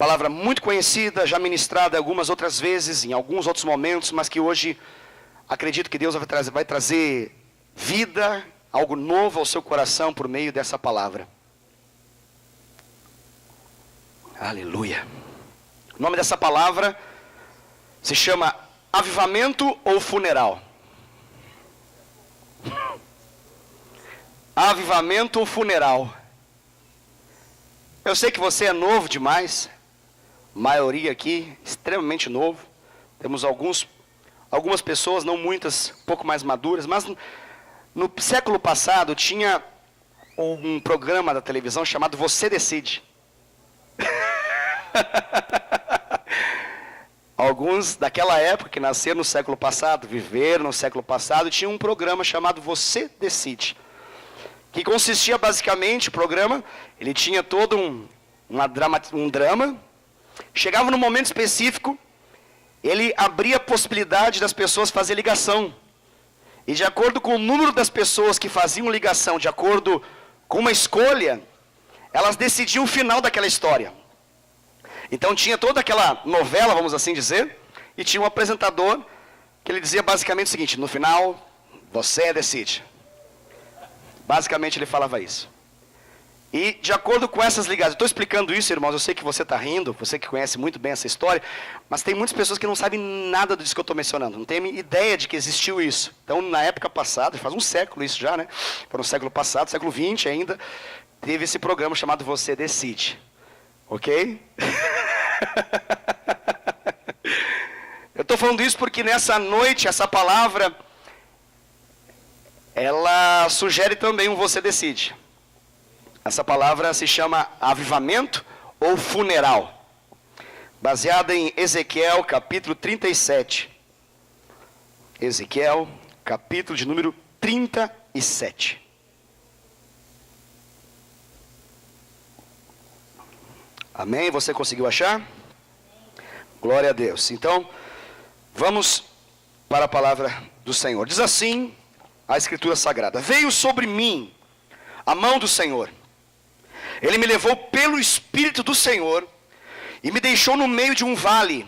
Palavra muito conhecida, já ministrada algumas outras vezes, em alguns outros momentos, mas que hoje acredito que Deus vai trazer vida, algo novo ao seu coração por meio dessa palavra. Aleluia. O nome dessa palavra se chama avivamento ou funeral. Avivamento ou funeral. Eu sei que você é novo demais. Maioria aqui, extremamente novo. Temos algumas pessoas, não muitas, um pouco mais maduras. Mas no século passado tinha um programa da televisão chamado Você Decide. Alguns daquela época que nasceram no século passado, viveram no século passado, tinha um programa chamado Você Decide. Que consistia basicamente, o programa, ele tinha todo um drama. Chegava num momento específico, ele abria a possibilidade das pessoas fazer ligação. E de acordo com o número das pessoas que faziam ligação, de acordo com uma escolha, elas decidiam o final daquela história. Então tinha toda aquela novela, vamos assim dizer, e tinha um apresentador que ele dizia basicamente o seguinte: no final, você decide. Basicamente ele falava isso. E de acordo com essas ligações, eu estou explicando isso, irmãos, eu sei que você está rindo, você que conhece muito bem essa história, mas tem muitas pessoas que não sabem nada disso que eu estou mencionando, não tem ideia de que existiu isso. Então, na época passada, faz um século isso já, né? Foi no século passado, século XX ainda, teve esse programa chamado Você Decide. Ok? Eu estou falando isso porque nessa noite, essa palavra, ela sugere também um Você Decide. Essa palavra se chama avivamento ou funeral. Baseada em Ezequiel, capítulo 37. Ezequiel, capítulo de número 37. Amém? Você conseguiu achar? Glória a Deus. Então, vamos para a palavra do Senhor. Diz assim a Escritura Sagrada: veio sobre mim a mão do Senhor. Ele me levou pelo Espírito do Senhor e me deixou no meio de um vale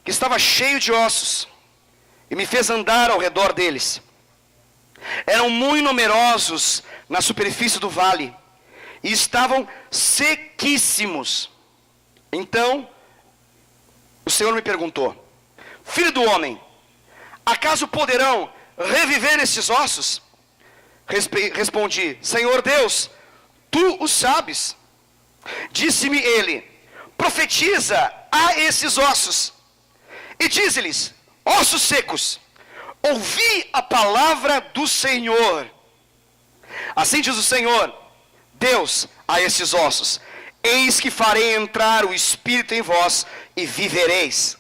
que estava cheio de ossos, e me fez andar ao redor deles. Eram muito numerosos na superfície do vale e estavam sequíssimos. Então o Senhor me perguntou: filho do homem, acaso poderão reviver esses ossos? Respondi: Senhor Deus, tu o sabes. Disse-me ele: profetiza a esses ossos e dize-lhes: ossos secos, ouvi a palavra do Senhor. Assim diz o Senhor Deus a esses ossos: eis que farei entrar o Espírito em vós e vivereis.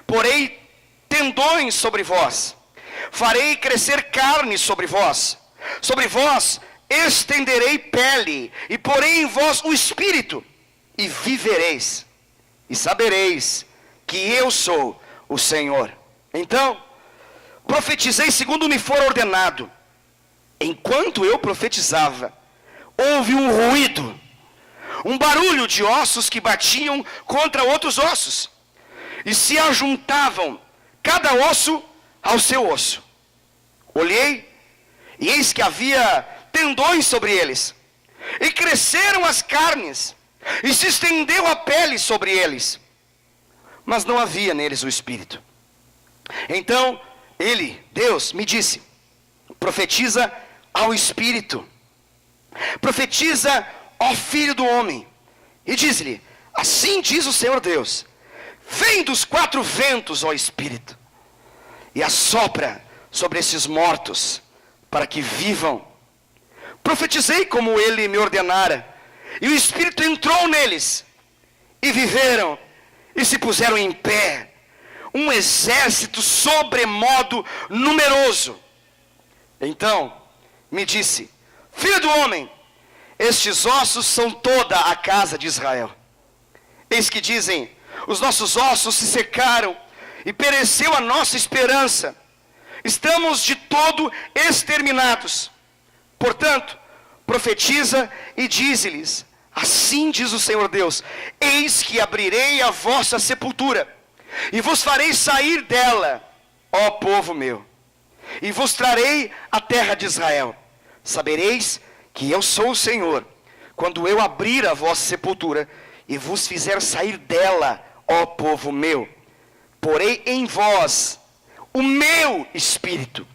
Porei tendões sobre vós, farei crescer carne sobre vós estenderei pele, e porei em vós o Espírito, e vivereis, e sabereis que eu sou o Senhor. Então profetizei segundo me for ordenado. Enquanto eu profetizava, houve um ruído, um barulho de ossos que batiam contra outros ossos, e se ajuntavam, cada osso ao seu osso. Olhei, e eis que havia tendões sobre eles, e cresceram as carnes, e se estendeu a pele sobre eles, mas não havia neles o Espírito. Então ele, Deus, me disse: profetiza ao Espírito, profetiza ao Filho do homem, e diz-lhe: assim diz o Senhor Deus, vem dos quatro ventos, ó Espírito, e assopra sobre esses mortos, para que vivam. Profetizei como ele me ordenara, e o Espírito entrou neles, e viveram, e se puseram em pé, um exército sobremodo numeroso. Então me disse: filho do homem, estes ossos são toda a casa de Israel. Eis que dizem: os nossos ossos se secaram, e pereceu a nossa esperança, estamos de todo exterminados. Portanto, profetiza e dize-lhes: Assim diz o Senhor Deus: eis que abrirei a vossa sepultura, e vos farei sair dela, ó povo meu, e vos trarei a terra de Israel. Sabereis que eu sou o Senhor, quando eu abrir a vossa sepultura, e vos fizer sair dela, ó povo meu. Porei em vós o meu espírito,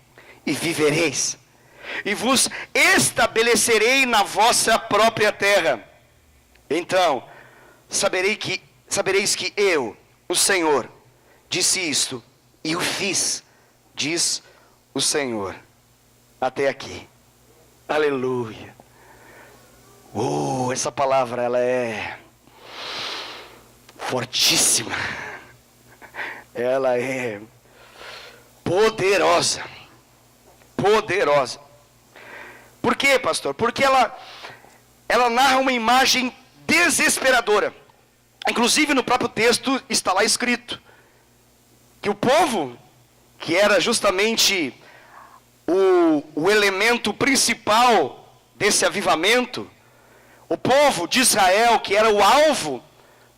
e vivereis, e vos estabelecerei na vossa própria terra. Então sabereis que eu, o Senhor, disse isto, e o fiz, diz o Senhor. Até aqui. Aleluia. Essa palavra, ela é fortíssima. Ela é poderosa. Poderosa. Por quê, pastor? Porque ela narra uma imagem desesperadora. Inclusive no próprio texto está lá escrito que o povo, que era justamente o elemento principal desse avivamento, o povo de Israel, que era o alvo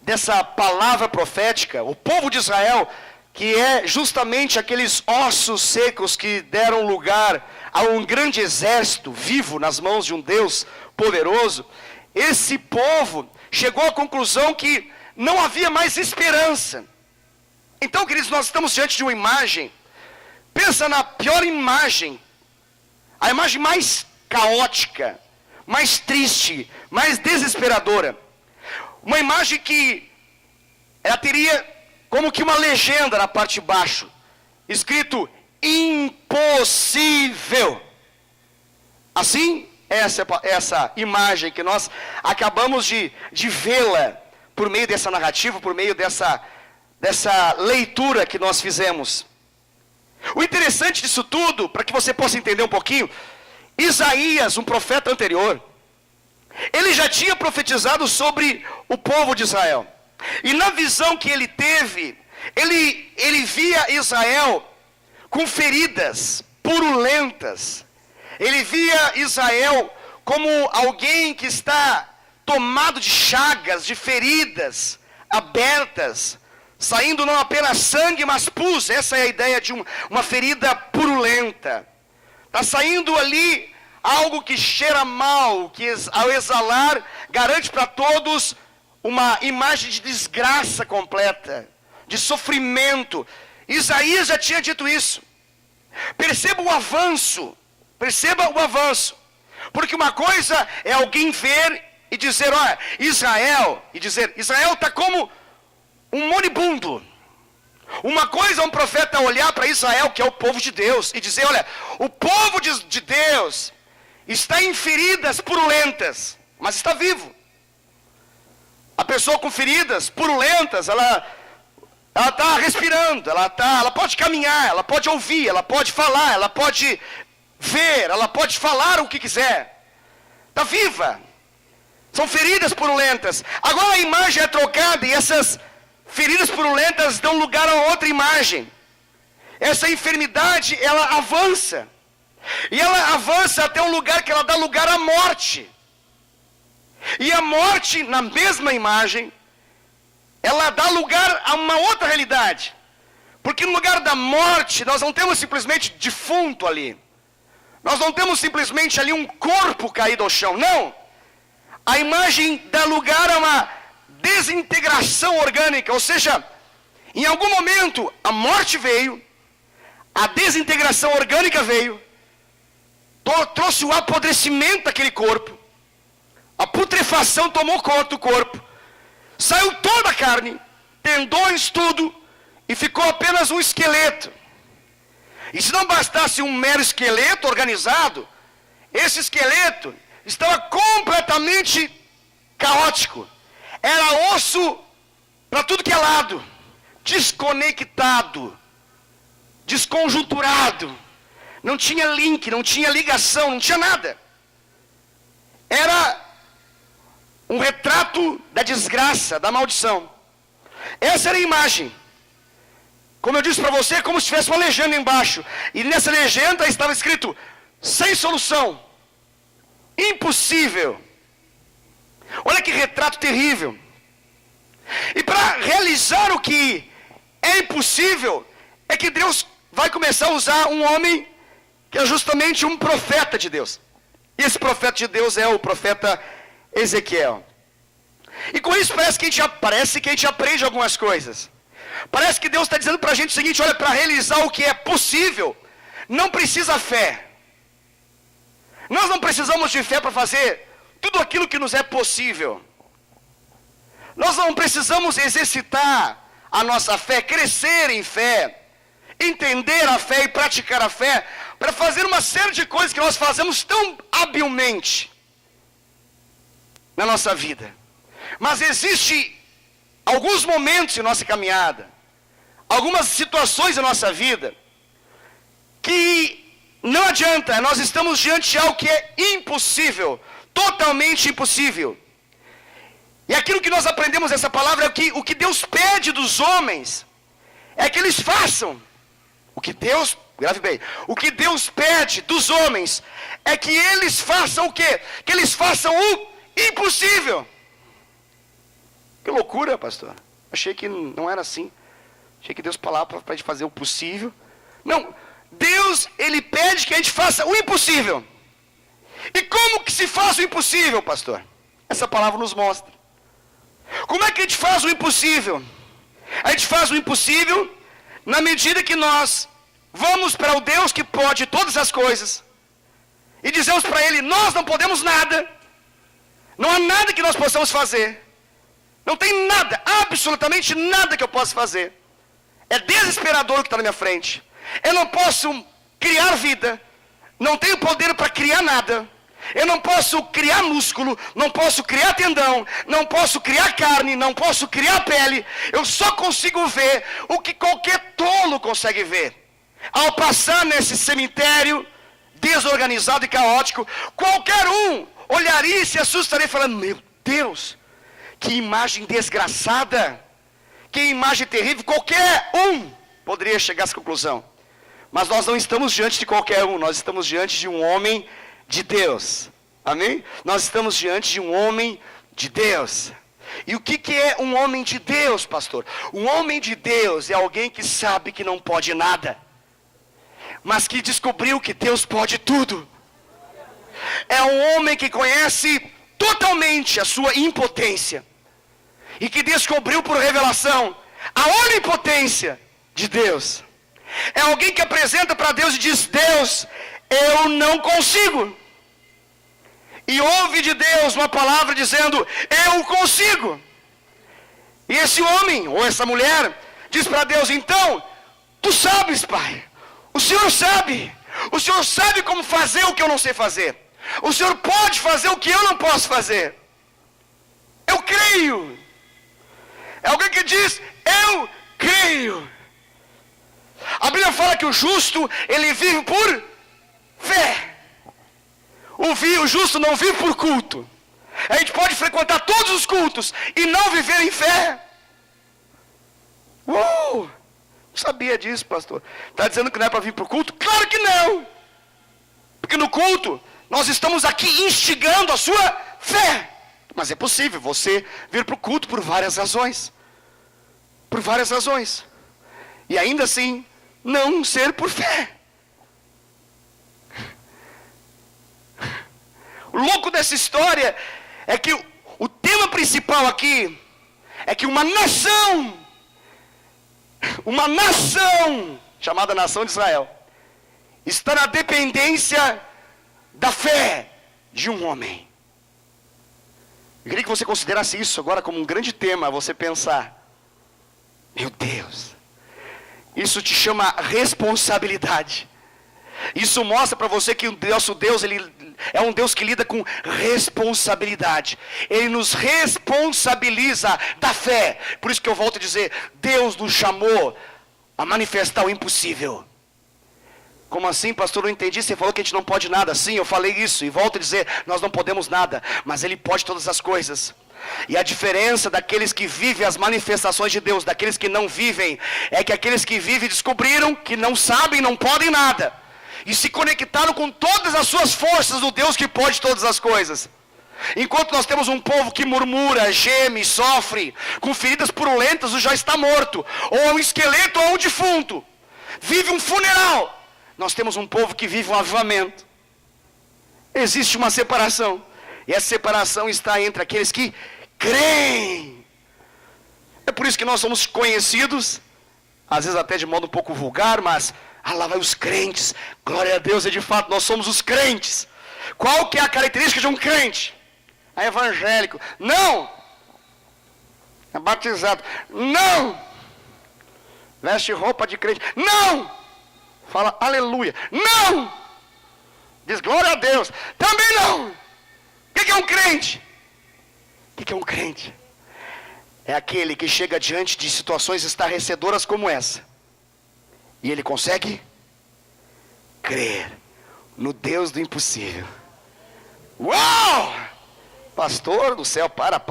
dessa palavra profética, o povo de Israel, que é justamente aqueles ossos secos que deram lugar a um grande exército vivo nas mãos de um Deus poderoso. Esse povo chegou à conclusão que não havia mais esperança. Então, queridos, nós estamos diante de uma imagem. Pensa na pior imagem, a imagem mais caótica, mais triste, mais desesperadora. Uma imagem que ela teria como que uma legenda na parte de baixo, escrito: impossível. Assim, essa imagem que nós acabamos de vê-la por meio dessa narrativa, por meio dessa leitura que nós fizemos. O interessante disso tudo, para que você possa entender um pouquinho, Isaías, um profeta anterior, ele já tinha profetizado sobre o povo de Israel. E na visão que ele teve, ele via Israel com feridas purulentas. Ele via Israel como alguém que está tomado de chagas, de feridas abertas, saindo não apenas sangue, mas pus. Essa é a ideia de uma ferida purulenta. Está saindo ali algo que cheira mal, que ao exalar garante para todos uma imagem de desgraça completa, de sofrimento. Isaías já tinha dito isso. Perceba o avanço, porque uma coisa é alguém ver e dizer, olha, Israel está como um moribundo. Uma coisa é um profeta olhar para Israel, que é o povo de Deus, e dizer, olha, o povo de Deus está em feridas purulentas, mas está vivo. A pessoa com feridas purulentas, ela está respirando, ela pode caminhar, ela pode ouvir, ela pode falar, ela pode ver, ela pode falar o que quiser. Está viva. São feridas purulentas. Agora a imagem é trocada e essas feridas purulentas dão lugar a outra imagem. Essa enfermidade, ela avança. E ela avança até um lugar que ela dá lugar à morte. E a morte, na mesma imagem, ela dá lugar a uma outra realidade. Porque no lugar da morte, nós não temos simplesmente defunto ali. Nós não temos simplesmente ali um corpo caído ao chão. Não. A imagem dá lugar a uma desintegração orgânica. Ou seja, em algum momento a morte veio, a desintegração orgânica veio, trouxe o apodrecimento daquele corpo, a putrefação tomou conta do corpo, saiu toda a carne, tendões, tudo, e ficou apenas um esqueleto. E se não bastasse um mero esqueleto organizado, esse esqueleto estava completamente caótico. Era osso para tudo que é lado, desconectado, desconjunturado. Não tinha link, não tinha ligação, não tinha nada. Era um retrato da desgraça, da maldição. Essa era a imagem. Como eu disse para você, como se tivesse uma legenda embaixo. E nessa legenda estava escrito, sem solução, impossível. Olha que retrato terrível. E para realizar o que é impossível, é que Deus vai começar a usar um homem que é justamente um profeta de Deus. E esse profeta de Deus é o profeta Ezequiel. E com isso parece que a gente aprende algumas coisas. Parece que Deus está dizendo para a gente o seguinte: olha, para realizar o que é possível, não precisa fé. Nós não precisamos de fé para fazer tudo aquilo que nos é possível. Nós não precisamos exercitar a nossa fé, crescer em fé, entender a fé e praticar a fé, para fazer uma série de coisas que nós fazemos tão habilmente na nossa vida. Mas existe alguns momentos em nossa caminhada, algumas situações em nossa vida, que não adianta, nós estamos diante de algo que é impossível, totalmente impossível. E aquilo que nós aprendemos nessa palavra é que o que Deus pede dos homens é que eles façam. Grave bem, o que Deus pede dos homens é que eles façam o quê? Que eles façam o impossível. Que loucura, pastor. Achei que não era assim. Achei que Deus falava para a gente fazer o possível. Não, Deus, Ele pede que a gente faça o impossível. E como que se faz o impossível, pastor? Essa palavra nos mostra. Como é que a gente faz o impossível? A gente faz o impossível na medida que nós vamos para o Deus que pode todas as coisas e dizemos para Ele: nós não podemos nada, não há nada que nós possamos fazer, não tem nada, absolutamente nada que eu possa fazer. É desesperador o que está na minha frente. Eu não posso criar vida, não tenho poder para criar nada. Eu não posso criar músculo, não posso criar tendão, não posso criar carne, não posso criar pele. Eu só consigo ver o que qualquer tolo consegue ver. Ao passar nesse cemitério desorganizado e caótico, qualquer um olharia e se assustaria falando: meu Deus, que imagem desgraçada, que imagem terrível. Qualquer um poderia chegar a essa conclusão. Mas nós não estamos diante de qualquer um, nós estamos diante de um homem de Deus. Amém? Nós estamos diante de um homem de Deus. E o que é um homem de Deus, pastor? Um homem de Deus é alguém que sabe que não pode nada, mas que descobriu que Deus pode tudo. É um homem que conhece totalmente a sua impotência e que descobriu por revelação a onipotência de Deus. É alguém que apresenta para Deus e diz: Deus, eu não consigo. E ouve de Deus uma palavra dizendo: eu consigo. E esse homem ou essa mulher diz para Deus: então, tu sabes, Pai, o Senhor sabe como fazer o que eu não sei fazer, o Senhor pode fazer o que eu não posso fazer, eu creio. É alguém que diz: eu creio. A Bíblia fala que o justo, ele vive por fé. O justo não vive por culto. A gente pode frequentar todos os cultos e não viver em fé. Não sabia disso, pastor. Está dizendo que não é para vir para o culto? Claro que não. Porque no culto, nós estamos aqui instigando a sua fé. Mas é possível você vir para o culto por várias razões. Por várias razões. E ainda assim, não ser por fé. O louco dessa história é que o tema principal aqui é que uma nação chamada nação de Israel, está na dependência da fé de um homem. Eu queria que você considerasse isso agora como um grande tema, você pensar: meu Deus, isso te chama responsabilidade. Isso mostra para você que o nosso Deus, Ele é um Deus que lida com responsabilidade. Ele nos responsabiliza da fé. Por isso que eu volto a dizer, Deus nos chamou a manifestar o impossível. Como assim, pastor? Não entendi. Você falou que a gente não pode nada. Sim, eu falei isso. E volto a dizer, nós não podemos nada, mas Ele pode todas as coisas. E a diferença daqueles que vivem as manifestações de Deus, daqueles que não vivem, é que aqueles que vivem descobriram que não sabem, não podem nada, e se conectaram com todas as suas forças do Deus que pode todas as coisas. Enquanto nós temos um povo que murmura, geme, sofre, com feridas purulentas, o já está morto, ou é um esqueleto ou é um defunto, vive um funeral. Nós temos um povo que vive um avivamento. Existe uma separação, e essa separação está entre aqueles que creem. É por isso que nós somos conhecidos, às vezes até de modo um pouco vulgar, mas lá vai os crentes. Glória a Deus, de fato nós somos os crentes. Qual que é a característica de um crente? É evangélico? Não. É batizado? Não. Veste roupa de crente? Não. Fala aleluia? Não. Diz glória a Deus? Também não. O que é um crente? O que é um crente? É aquele que chega diante de situações estarrecedoras como essa, e ele consegue crer no Deus do impossível. Uau! Pastor do céu, para,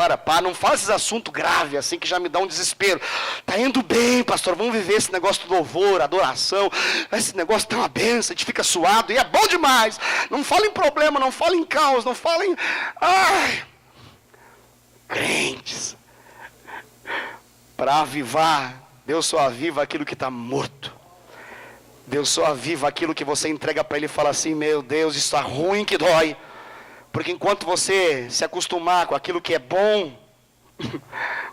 não fala esses assuntos graves assim que já me dá um desespero. Tá indo bem, pastor, vamos viver esse negócio do louvor, adoração. Esse negócio tá uma benção, a gente fica suado e é bom demais. Não fala em problema, não fala em caos, não fala em... Ai! Crentes. Para avivar, Deus só aviva aquilo que está morto. Deus só aviva aquilo que você entrega para Ele e fala assim: meu Deus, isso está ruim que dói. Porque enquanto você se acostumar com aquilo que é bom,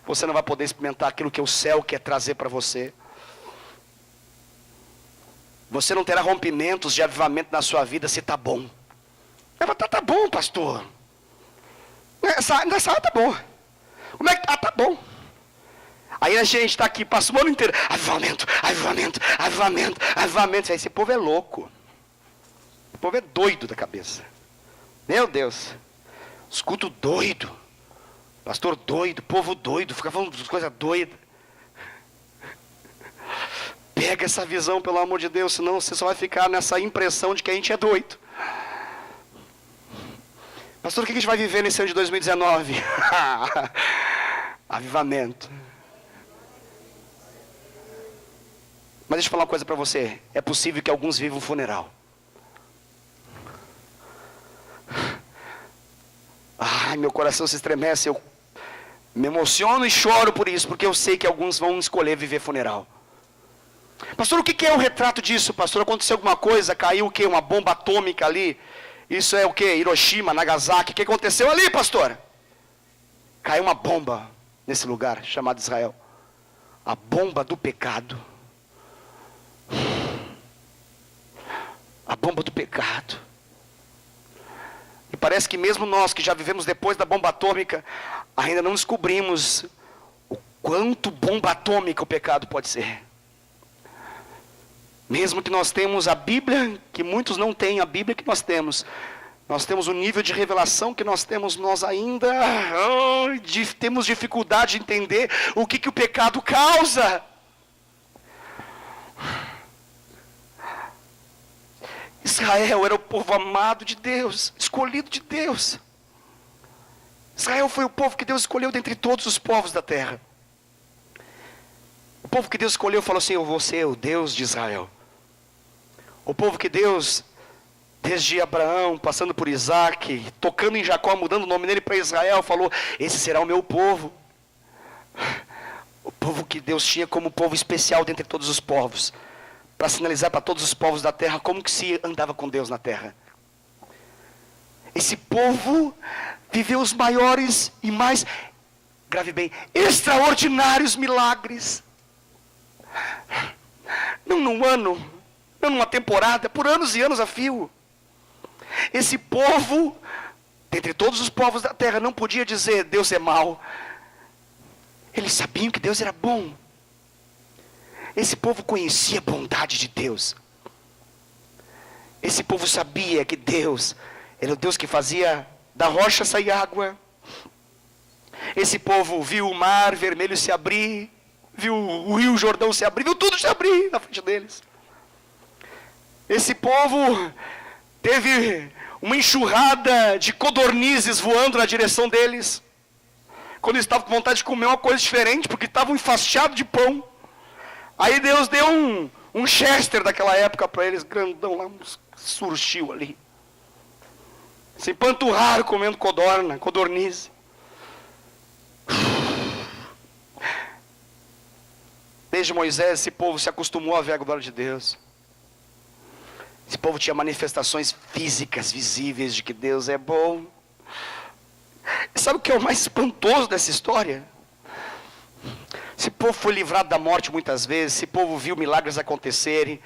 você não vai poder experimentar aquilo que o céu quer trazer para você. Você não terá rompimentos de avivamento na sua vida se está bom. Tá bom, pastor. Nessa área tá bom. Como é que tá bom. Aí a gente está aqui, passa o ano inteiro, avivamento. Esse povo é louco. O povo é doido da cabeça. Meu Deus. Os cultos doido. Pastor doido, povo doido, fica falando de coisas doidas. Pega essa visão, pelo amor de Deus, senão você só vai ficar nessa impressão de que a gente é doido. Pastor, o que a gente vai viver nesse ano de 2019? Avivamento. Mas deixa eu falar uma coisa para você. É possível que alguns vivam um funeral. Ai, meu coração se estremece. Eu me emociono e choro por isso, porque eu sei que alguns vão escolher viver funeral. Pastor, o que é o retrato disso? Pastor, aconteceu alguma coisa? Caiu o quê? Uma bomba atômica ali? Isso é o quê? Hiroshima, Nagasaki. O que aconteceu ali, pastor? Caiu uma bomba nesse lugar chamado Israel. A bomba do pecado. A bomba do pecado. E parece que mesmo nós que já vivemos depois da bomba atômica, ainda não descobrimos o quanto bomba atômica o pecado pode ser. Mesmo que nós temos a Bíblia, que muitos não têm a Bíblia que nós temos o nível de revelação que nós temos, nós ainda temos dificuldade de entender o que o pecado causa. Israel era o povo amado de Deus, escolhido de Deus. Israel foi o povo que Deus escolheu dentre todos os povos da terra. O povo que Deus escolheu falou assim: eu vou ser o Deus de Israel. O povo que Deus, desde Abraão, passando por Isaac, tocando em Jacó, mudando o nome dele para Israel, falou: esse será o meu povo. O povo que Deus tinha como povo especial dentre todos os povos, para sinalizar para todos os povos da terra como que se andava com Deus na terra. Esse povo viveu os maiores e mais, grave bem, extraordinários milagres. Não num ano, não numa temporada, por anos e anos a fio. Esse povo, dentre todos os povos da terra, não podia dizer Deus é mau. Eles sabiam que Deus era bom. Esse povo conhecia a bondade de Deus. Esse povo sabia que Deus era o Deus que fazia da rocha sair água. Esse povo viu o mar vermelho se abrir, viu o rio Jordão se abrir, viu tudo se abrir na frente deles. Esse povo teve uma enxurrada de codornizes voando na direção deles, quando eles estavam com vontade de comer uma coisa diferente, porque estavam enfastiados de pão. Aí Deus deu um Chester daquela época para eles, grandão lá, surgiu ali. se empanturraram comendo codorniz. Desde Moisés, esse povo se acostumou a ver a glória de Deus. Esse povo tinha manifestações físicas, visíveis, de que Deus é bom. E sabe o que é o mais espantoso dessa história? Esse povo foi livrado da morte muitas vezes. Esse povo viu milagres acontecerem.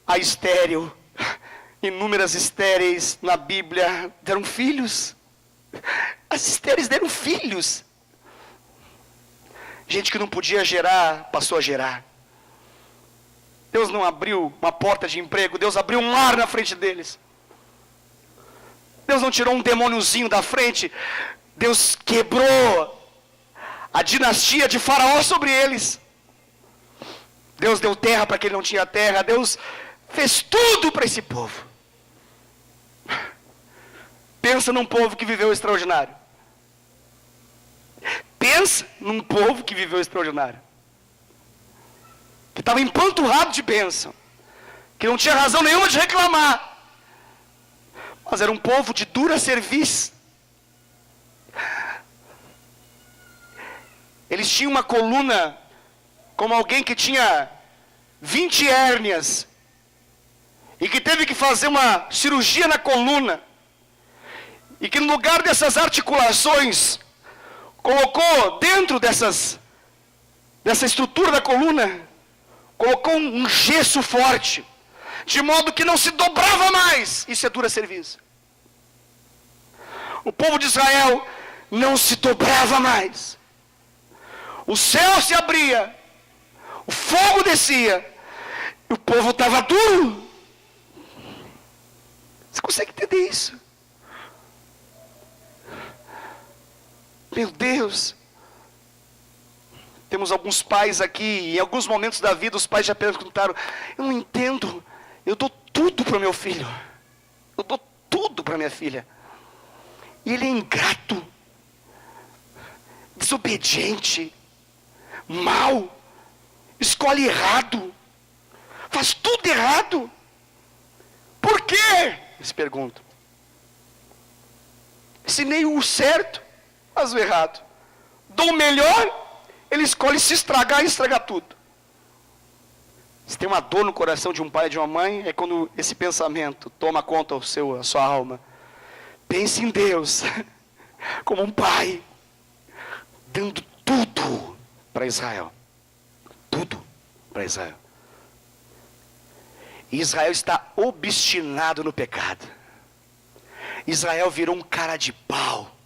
A estéril, inúmeras estéreis na Bíblia deram filhos. As estéreis deram filhos. Gente que não podia gerar, passou a gerar. Deus não abriu uma porta de emprego, Deus abriu um mar na frente deles. Deus não tirou um demôniozinho da frente, Deus quebrou a dinastia de Faraó sobre eles. Deus deu terra para quem não tinha terra, Deus fez tudo para esse povo. Pensa num povo que viveu extraordinário. Pensa num povo que viveu extraordinário. Que estava empanturrado de bênção. Que não tinha razão nenhuma de reclamar. Mas era um povo de dura cerviz. Eles tinham uma coluna como alguém que tinha 20 hérnias. E que teve que fazer uma cirurgia na coluna. E que no lugar dessas articulações, colocou dentro dessa estrutura da coluna, colocou um gesso forte, de modo que não se dobrava mais. Isso é dura serviço. O povo de Israel não se dobrava mais. O céu se abria, o fogo descia, e o povo estava duro. Você consegue entender isso? Meu Deus, temos alguns pais aqui, em alguns momentos da vida os pais já perguntaram, eu não entendo, eu dou tudo para o meu filho, eu dou tudo para minha filha, e ele é ingrato, desobediente, mau, escolhe errado, faz tudo errado, por quê? Eles perguntam. Ensinei o certo, faz o errado. Dou o melhor, ele escolhe se estragar e estragar tudo. Se tem uma dor no coração de um pai e de uma mãe, é quando esse pensamento toma conta a sua alma. Pense em Deus como um pai, dando tudo para Israel. Tudo para Israel. E Israel está obstinado no pecado. Israel virou um cara de pau.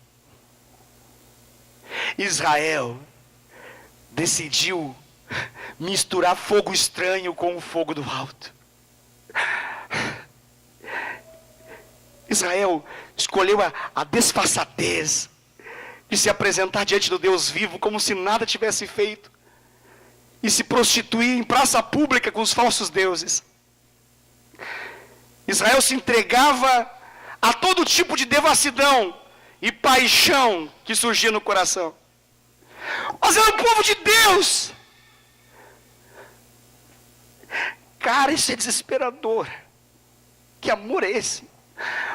Israel decidiu misturar fogo estranho com o fogo do alto. Israel escolheu a desfaçatez de se apresentar diante do Deus vivo como se nada tivesse feito e se prostituir em praça pública com os falsos deuses. Israel se entregava a todo tipo de devassidão e paixão que surgia no coração. Mas era o povo de Deus. Cara, isso é desesperador. Que amor é esse?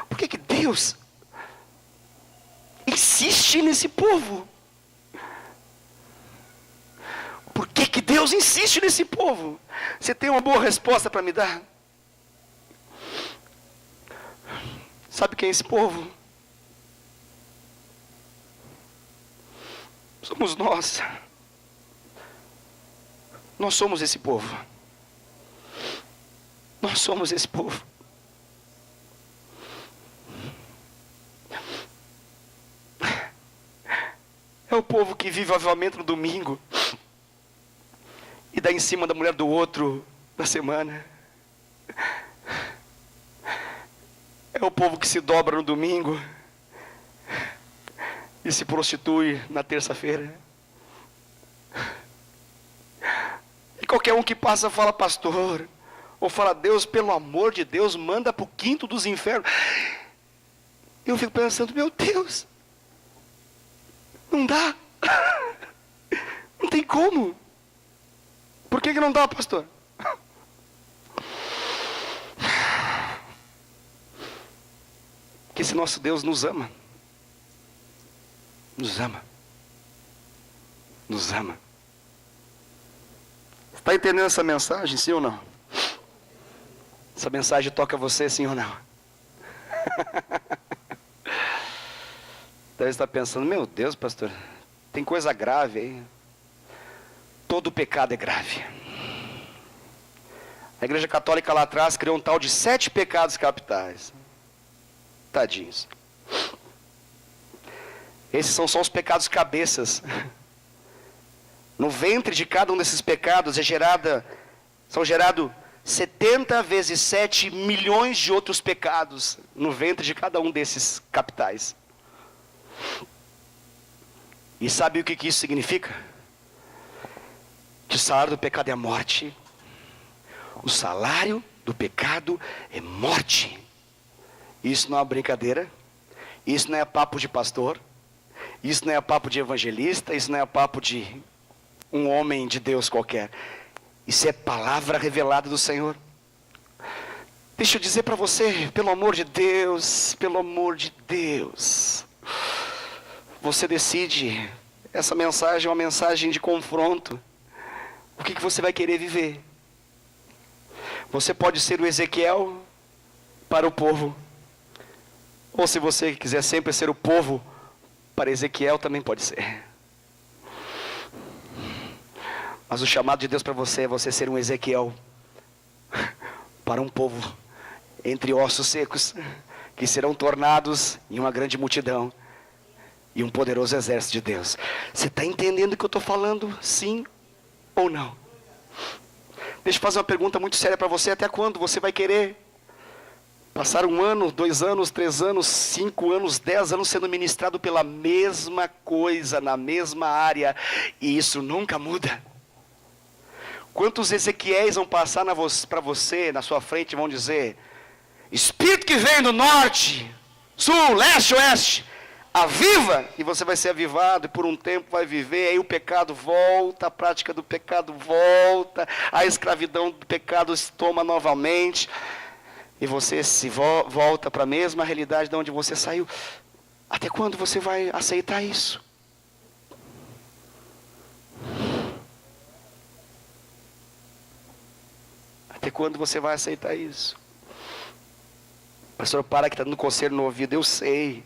Por que Deus insiste nesse povo? Por que Deus insiste nesse povo? Você tem uma boa resposta para me dar? Sabe quem é esse povo? Somos nós. Nós somos esse povo. Nós somos esse povo. É o povo que vive o avivamento no domingo e dá em cima da mulher do outro na semana. É o povo que se dobra no domingo e se prostitui na terça-feira. E qualquer um que passa fala, pastor, ou fala, Deus, pelo amor de Deus, manda para o quinto dos infernos. Eu fico pensando, meu Deus, não dá. Não tem como. Por que não dá, pastor? que esse nosso Deus nos ama. Nos ama. Nos ama. Está entendendo essa mensagem, sim ou não? Essa mensagem toca você, sim ou não? Deve estar pensando, meu Deus, pastor, tem coisa grave aí. Todo pecado é grave. A Igreja Católica lá atrás criou um tal de 7 pecados capitais. Tadinhos. Esses são só os pecados cabeças. No ventre de cada um desses pecados são gerados 70 vezes 7 milhões de outros pecados no ventre de cada um desses capitais. E sabe o que isso significa? Que o salário do pecado é a morte. O salário do pecado é morte. Isso não é uma brincadeira. Isso não é papo de pastor. Isso não é papo de evangelista. Isso não é papo de um homem de Deus qualquer. Isso é palavra revelada do Senhor. Deixa eu dizer para você, pelo amor de Deus, você decide. Essa mensagem é uma mensagem de confronto. O que você vai querer viver? Você pode ser o Ezequiel para o povo. Ou se você quiser sempre ser o povo para Ezequiel, também pode ser. Mas o chamado de Deus para você é você ser um Ezequiel para um povo entre ossos secos, que serão tornados em uma grande multidão e um poderoso exército de Deus. Você está entendendo o que eu estou falando? Sim ou não? Deixa eu fazer uma pergunta muito séria para você. Até quando você vai querer passar 1 ano, 2 anos, 3 anos, 5 anos, 10 anos sendo ministrado pela mesma coisa, na mesma área, e isso nunca muda? Quantos Ezequiéis vão passar para você, na sua frente, vão dizer: Espírito que vem do norte, sul, leste, oeste, aviva, e você vai ser avivado, e por um tempo vai viver, aí o pecado volta, a prática do pecado volta, a escravidão do pecado se toma novamente, e você se volta para a mesma realidade de onde você saiu. Até quando você vai aceitar isso? Até quando você vai aceitar isso? Pastor, para que está dando coceira no ouvido. Eu sei.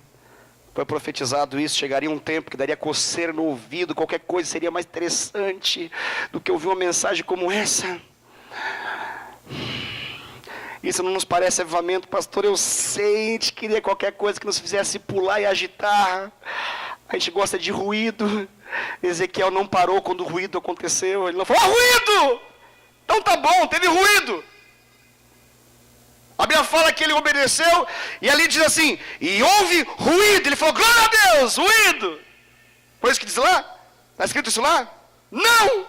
Foi profetizado isso. Chegaria um tempo que daria coceira no ouvido. Qualquer coisa seria mais interessante do que ouvir uma mensagem como essa. Isso não nos parece avivamento, pastor. Eu sei, a gente queria qualquer coisa que nos fizesse pular e agitar. A gente gosta de ruído. Ezequiel não parou quando o ruído aconteceu. Ele não falou: ruído! Então tá bom, teve ruído. A Bíblia fala que ele obedeceu, e ali diz assim: e houve ruído. Ele falou: glória a Deus, ruído. Foi isso que diz lá? Está escrito isso lá? Não!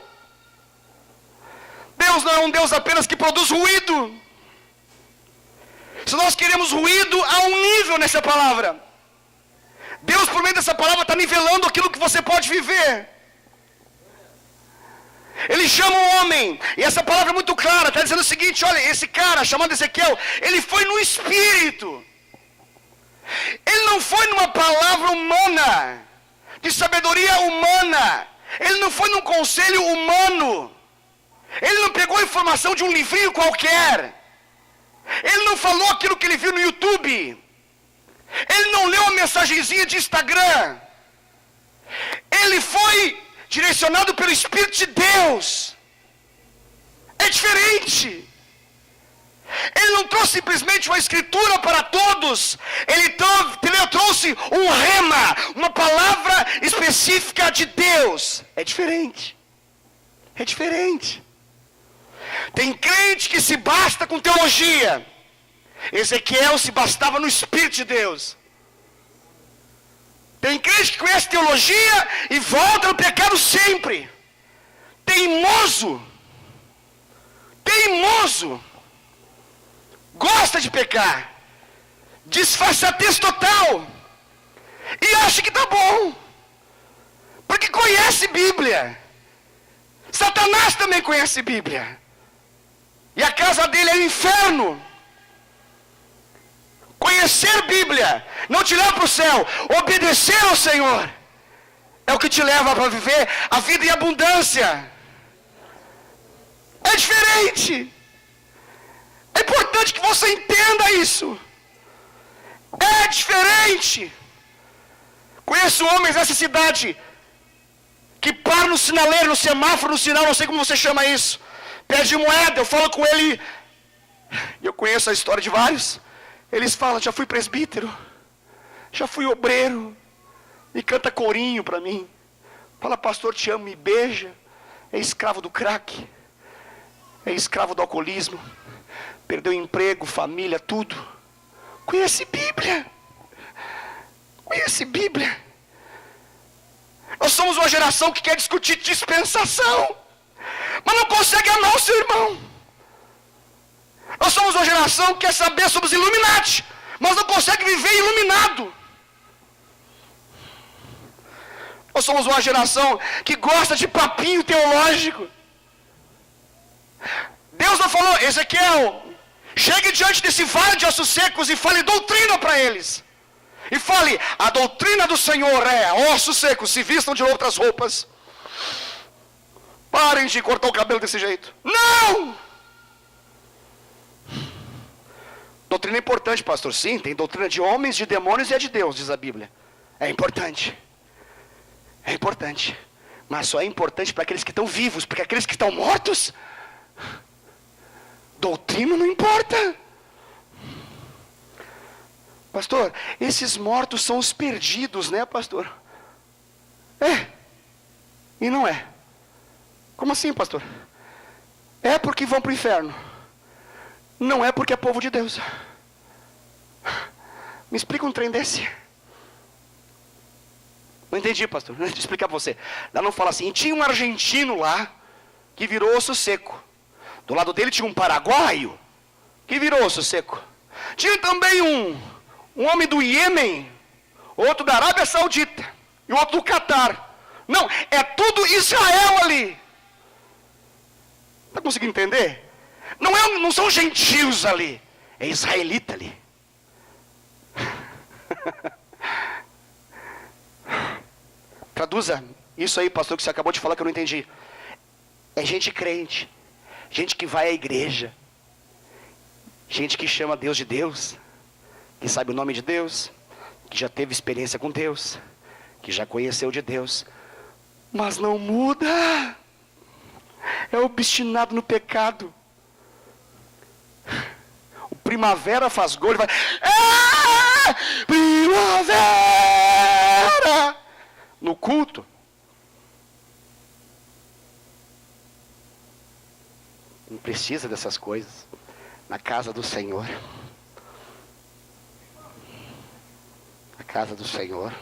Deus não é um Deus apenas que produz ruído. Se nós queremos ruído, há um nível nessa palavra. Deus, por meio dessa palavra, está nivelando aquilo que você pode viver. Ele chama o homem, e essa palavra é muito clara, está dizendo o seguinte: olha, esse cara chamado Ezequiel, ele foi no espírito. Ele não foi numa palavra humana, de sabedoria humana. Ele não foi num conselho humano. Ele não pegou a informação de um livrinho qualquer. Ele não falou aquilo que ele viu no YouTube. Ele não leu uma mensagenzinha de Instagram. Ele foi direcionado pelo Espírito de Deus. É diferente. Ele não trouxe simplesmente uma escritura para todos. Ele trouxe um rema, uma palavra específica de Deus. É diferente. É diferente. Tem crente que se basta com teologia. Ezequiel se bastava no Espírito de Deus. Tem crente que conhece teologia e volta no pecado sempre. Teimoso. Teimoso. Gosta de pecar. Disfarçatez total. E acha que está bom. Porque conhece Bíblia. Satanás também conhece Bíblia. E a casa dele é o inferno. conhecer Bíblia não te leva para o céu. Obedecer ao Senhor é o que te leva para viver a vida em abundância. É diferente. É importante que você entenda isso. É diferente. Conheço homens nessa cidade que param no sinaleiro, no semáforo, no sinal, não sei como você chama isso. Pede moeda, eu falo com ele. Eu conheço a história de vários. Eles falam, já fui presbítero, já fui obreiro. E canta corinho para mim. Fala, pastor, te amo, me beija. É escravo do crack. É escravo do alcoolismo. Perdeu emprego, família, tudo. Conhece Bíblia. Conhece Bíblia. Nós somos uma geração que quer discutir dispensação, mas não consegue amar o seu irmão. Nós somos uma geração que quer saber sobre os Illuminati, mas não consegue viver iluminado. Nós somos uma geração que gosta de papinho teológico. Deus não falou, Ezequiel, chegue diante desse vale de ossos secos e fale doutrina para eles. E fale, a doutrina do Senhor é, ossos secos, se vistam de outras roupas. Parem de cortar o cabelo desse jeito. Não! Doutrina é importante, pastor. Sim, tem doutrina de homens, de demônios e é de Deus, diz a Bíblia. É importante. É importante. Mas só é importante para aqueles que estão vivos, porque aqueles que estão mortos, doutrina não importa. Pastor, esses mortos são os perdidos, né, pastor? É. E não é. Como assim, pastor? É porque vão para o inferno. Não é porque é povo de Deus. Me explica um trem desse. Não entendi, pastor. Deixa eu explicar para você. Lá não fala assim, tinha um argentino lá, que virou osso seco. Do lado dele tinha um paraguaio, que virou osso seco. Tinha também um homem do Iêmen, outro da Arábia Saudita, e outro do Catar. Não, é tudo Israel ali. Está conseguindo entender? Não são gentios ali, é israelita ali. Traduza isso aí, pastor, que você acabou de falar que eu não entendi. É gente crente, gente que vai à igreja, gente que chama Deus de Deus, que sabe o nome de Deus, que já teve experiência com Deus, que já conheceu de Deus, mas não muda. É obstinado no pecado. O primavera faz gol, ele vai, primavera, no culto. Não precisa dessas coisas na casa do Senhor. Na casa do Senhor.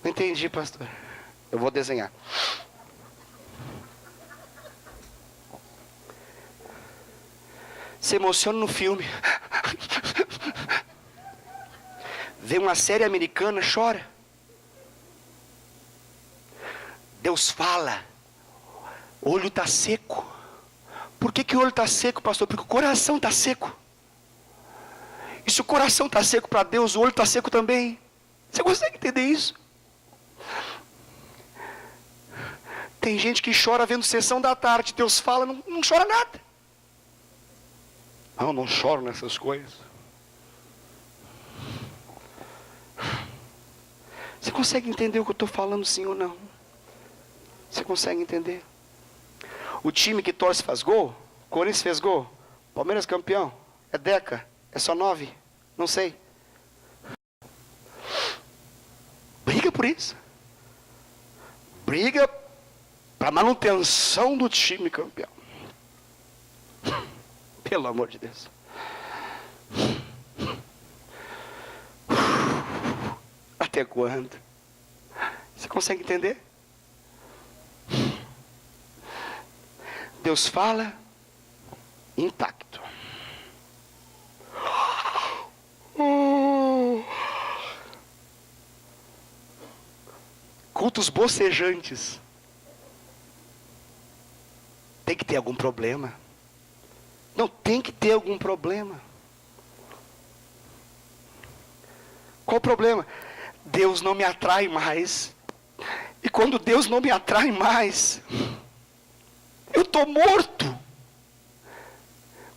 Não entendi, pastor. Eu vou desenhar. Se emociona no filme. Vê uma série americana, chora. Deus fala. O olho está seco. Por que o olho está seco, pastor? Porque o coração está seco. E se o coração está seco para Deus, o olho está seco também. Você consegue entender isso? Tem gente que chora vendo sessão da tarde. Deus fala, não chora nada. Não choro nessas coisas. Você consegue entender o que eu estou falando, sim ou não? Você consegue entender? O time que torce faz gol? Corinthians fez gol? Palmeiras campeão? É Deca? É só 9? Não sei. Briga por isso. Briga para manutenção do time campeão. Pelo amor de Deus. Até quando? Você consegue entender? Deus fala, impacto. cultos bocejantes. Tem que ter algum problema. Não, tem que ter algum problema. Qual o problema? Deus não me atrai mais. E quando Deus não me atrai mais, eu estou morto.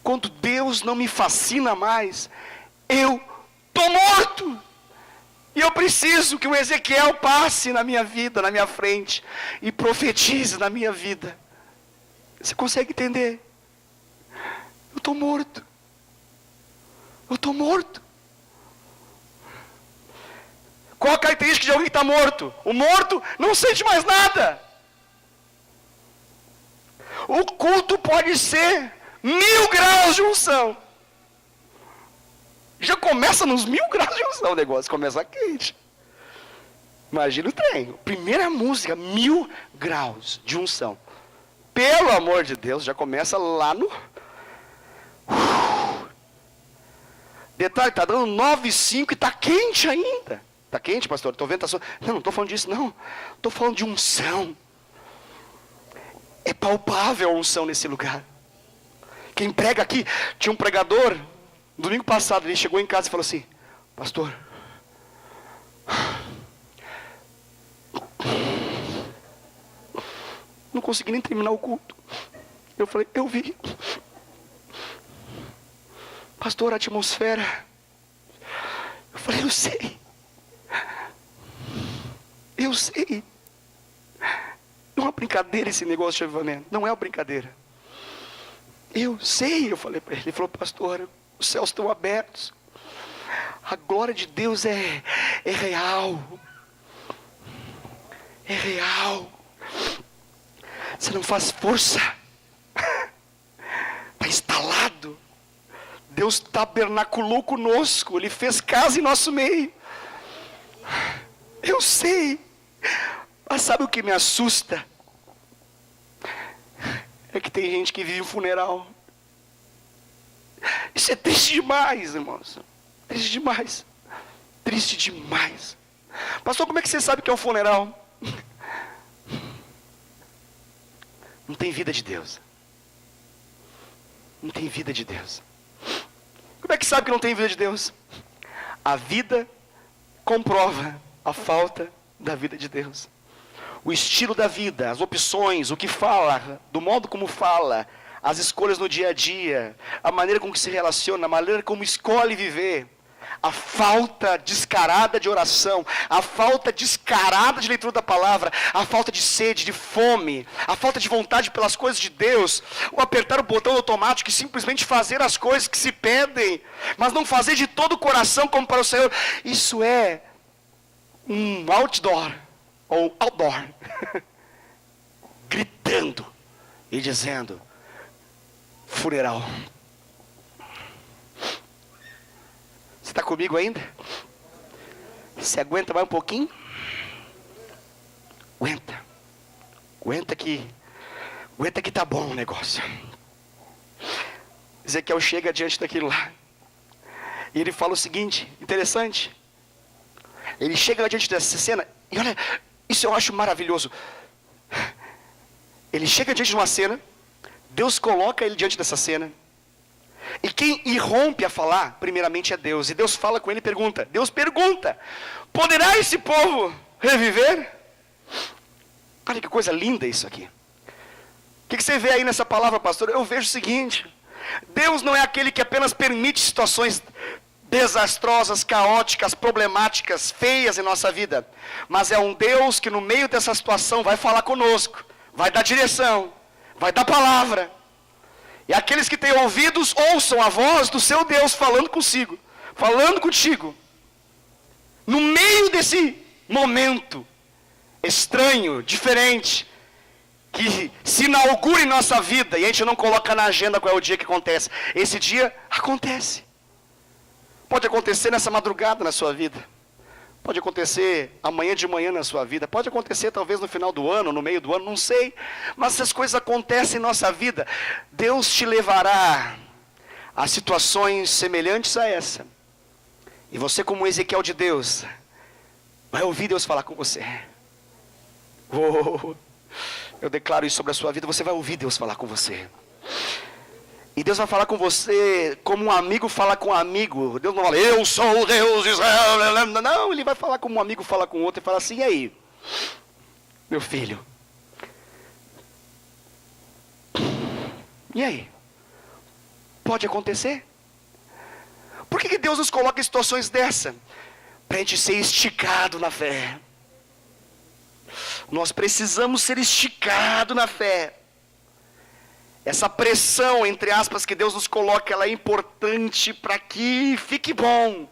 Quando Deus não me fascina mais, eu estou morto. E eu preciso que o Ezequiel passe na minha vida, na minha frente, e profetize na minha vida. Você consegue entender? Eu estou morto. Eu estou morto. Qual a característica de alguém que está morto? O morto não sente mais nada. O culto pode ser 1000 graus de unção. Já começa nos 1000 graus de unção o negócio, começa quente. Imagina o trem. Primeira música, 1000 graus de unção. Pelo amor de Deus, já começa lá no... Detalhe, está dando 9,5 e está quente ainda. Está quente, pastor? Estou vendo, não estou falando disso, não. Estou falando de unção. É palpável a unção nesse lugar. Quem prega aqui, tinha um pregador, domingo passado, ele chegou em casa e falou assim: pastor, não consegui nem terminar o culto. Eu falei, eu vi. Pastor, a atmosfera. Eu falei, eu sei. Eu sei. Não é uma brincadeira esse negócio de avivamento. Não é uma brincadeira. Eu sei, eu falei para ele. Ele falou, pastor, os céus estão abertos. A glória de Deus é real. É real. Você não faz força. Está instalado. Deus tabernaculou conosco. Ele fez casa em nosso meio. Eu sei. Mas sabe o que me assusta? É que tem gente que vive um funeral. Isso é triste demais, irmãos. Triste demais. Triste demais. Pastor, como é que você sabe que é um funeral? Não tem vida de Deus. Não tem vida de Deus. Como é que sabe que não tem vida de Deus? A vida comprova a falta da vida de Deus. O estilo da vida, as opções, o que fala, do modo como fala, as escolhas no dia a dia, a maneira como se relaciona, a maneira como escolhe viver, a falta descarada de oração, a falta descarada de leitura da palavra, a falta de sede, de fome, a falta de vontade pelas coisas de Deus, o apertar o botão automático e simplesmente fazer as coisas que se pedem, mas não fazer de todo o coração como para o Senhor. Isso é um outdoor, ou outdoor, gritando e dizendo, funeral. Você está comigo ainda? Você aguenta mais um pouquinho? Aguenta que tá bom o negócio. Ezequiel chega diante daquilo lá, e ele fala o seguinte, interessante. Ele chega diante dessa cena, e olha, isso eu acho maravilhoso. Ele chega diante de uma cena, Deus coloca ele diante dessa cena, e quem irrompe a falar, primeiramente é Deus. E Deus fala com ele e pergunta. Deus pergunta, poderá esse povo reviver? Olha que coisa linda isso aqui. O que você vê aí nessa palavra, pastor? Eu vejo o seguinte, Deus não é aquele que apenas permite situações desastrosas, caóticas, problemáticas, feias em nossa vida, mas é um Deus que no meio dessa situação vai falar conosco, vai dar direção, vai dar palavra. E aqueles que têm ouvidos, ouçam a voz do seu Deus falando consigo, falando contigo. No meio desse momento estranho, diferente, que se inaugura em nossa vida, e a gente não coloca na agenda qual é o dia que acontece. Esse dia acontece. Pode acontecer nessa madrugada na sua vida. Pode acontecer amanhã de manhã na sua vida. Pode acontecer talvez no final do ano, no meio do ano, não sei. Mas essas coisas acontecem em nossa vida. Deus te levará a situações semelhantes a essa. E você, como Ezequiel de Deus, vai ouvir Deus falar com você. Oh, eu declaro isso sobre a sua vida. Você vai ouvir Deus falar com você. E Deus vai falar com você como um amigo fala com um amigo. Deus não fala, eu sou o Deus de Israel. Não, Ele vai falar como um amigo fala com o outro. E fala assim, e aí? Meu filho. E aí? Pode acontecer? Por que Deus nos coloca em situações dessa? Para a gente ser esticado na fé. Nós precisamos ser esticados na fé. Essa pressão, entre aspas, que Deus nos coloca, ela é importante para que fique bom.